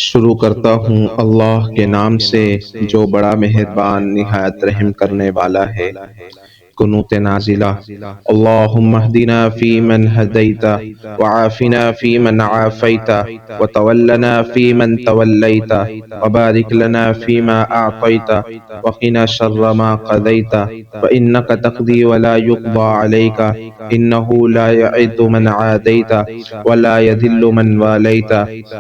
شروع کرتا ہوں اللہ کے نام سے جو بڑا مہربان نہایت رحم کرنے والا ہے۔ قنوت نازلہ۔ اللہم اہدنا فیمن ہدیت وعافنا فیمن عافیت وتولنا فیمن تولیت وبارک لنا فیما اعطیت وقنا شر ما قضیت فإنک تقضی ولا یقضى علیک انہ لا یعز من عادیت ولا یذل من والیت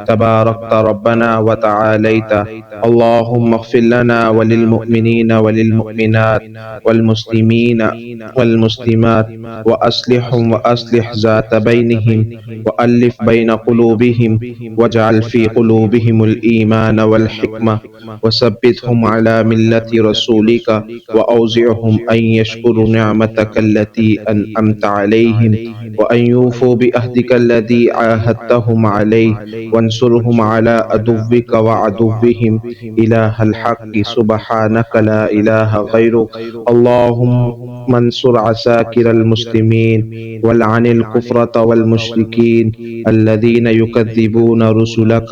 تبارکت ربنا وتعالیت اللہم اغفر لنا وللمؤمنین والمؤمنات والمسلمین والمسلمات وأصلح ذات بينهم وألف بين قلوبهم واجعل في قلوبهم الإيمان والحكمة وثبتهم على ملة رسولك وأوزعهم أن يشكروا نعمتك التي أنعمت عليهم وأن يوفوا بعهدك الذي عاهدتهم عليه وانصرهم على عدوك وعدوهم إله الحق سبحانك لا إله غيرك اللهم انصر عساكر المسلمين والعن الكفرة والمشركين الذين يكذبون رسلك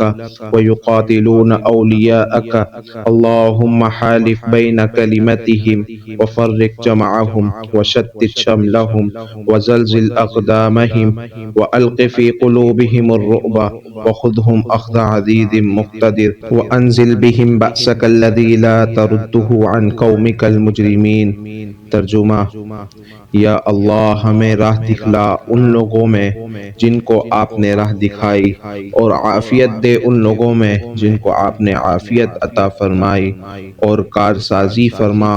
ويقاتلون أولياءك اللهم حالف بين كلمتهم وفرق جمعهم وشتت شملهم وزلزل أقدامهم وألق في قلوبهم الرعب وخذهم أخذ عزيز مقتدر وأنزل بهم بأسك الذي لا ترده عن قومك المجرمین۔ ترجمہ: یا اللہ ہمیں راہ دکھلا ان لوگوں میں جن کو آپ نے راہ دکھائی، اور عافیت دے ان لوگوں میں جن کو آپ نے عافیت عطا فرمائی، اور کارسازی فرما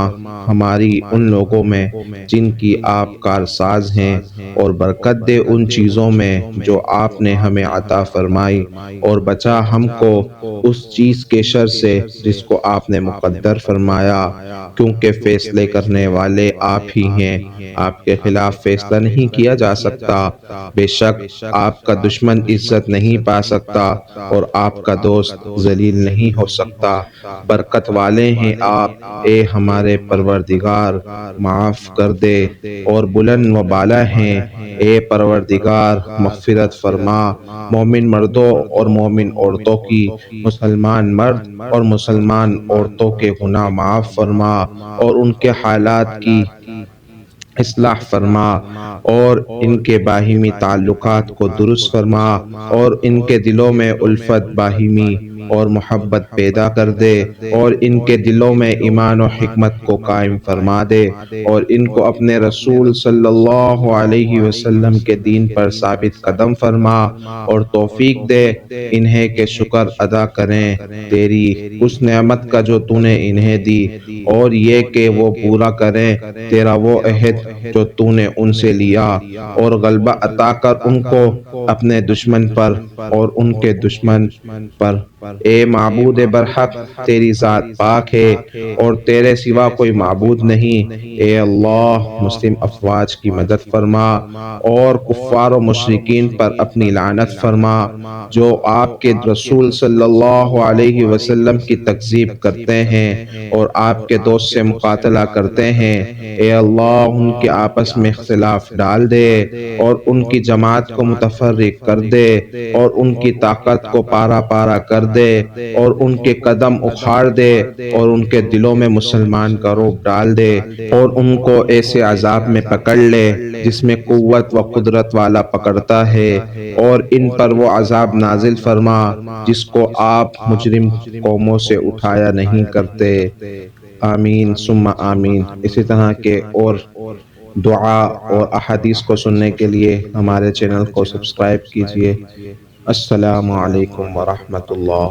ہماری ان لوگوں میں جن کی آپ کارساز ہیں، اور برکت دے ان چیزوں میں جو آپ نے ہمیں عطا فرمائی، اور بچا ہم کو اس چیز کے شر سے جس کو آپ نے مقدر فرمایا، کیونکہ فیصلے کرنے والے آپ ہی ہیں، آپ کے خلاف فیصلہ نہیں کیا جا سکتا۔ بے شک آپ کا دشمن عزت نہیں پا سکتا اور آپ کا دوست ذلیل نہیں ہو سکتا۔ برکت والے ہیں آپ، اے ہمارے پروردگار، معاف کر دے، اور بلند و بالا ہیں، اے پروردگار، مغفرت فرما۔ مومن مردوں اور مومن عورتوں کی، مسلمان مرد اور مسلمان عورتوں کے گناہ معاف فرما، اور ان کے حالات کی اصلاح فرما، اور ان کے باہمی تعلقات کو درست فرما، اور ان کے دلوں میں الفت، باہمی اور محبت پیدا کر دے، اور ان کے دلوں میں ایمان و حکمت کو قائم فرما دے، اور ان کو اپنے رسول صلی اللہ علیہ وسلم کے دین پر ثابت قدم فرما، اور توفیق دے انہیں کہ شکر ادا کریں تیری اس نعمت کا جو تو نے انہیں دی، اور یہ کہ وہ پورا کریں تیرا وہ عہد جو تو نے ان سے لیا، اور غلبہ عطا کر ان کو اپنے دشمن پر اور ان کے دشمن پر۔ اے معبود برحق، تیری ذات پاک ہے اور تیرے سوا کوئی معبود نہیں۔ اے اللہ، مسلم افواج کی مدد فرما، اور کفار و مشرکین پر اپنی لعنت فرما جو آپ کے رسول صلی اللہ علیہ وسلم کی تکذیب کرتے ہیں اور آپ کے دوست سے مقاتلہ کرتے ہیں۔ اے اللہ، ان کے آپس میں اختلاف ڈال دے، اور ان کی جماعت کو متفرق کر دے، اور ان کی طاقت کو پارا پارا کر دے، اور ان کے قدم اکھاڑ دے، اور ان کے دلوں میں مسلمان کا رعب ڈال دے، اور ان کو ایسے عذاب میں پکڑ لے جس میں قوت و قدرت والا پکڑتا ہے، اور ان پر وہ عذاب نازل فرما جس کو آپ مجرم قوموں سے اٹھایا نہیں کرتے۔ آمین ثم آمین۔ اسی طرح کے اور دعا اور احادیث کو سننے کے لیے ہمارے چینل کو سبسکرائب کیجیے۔ السلام علیکم ورحمۃ اللہ۔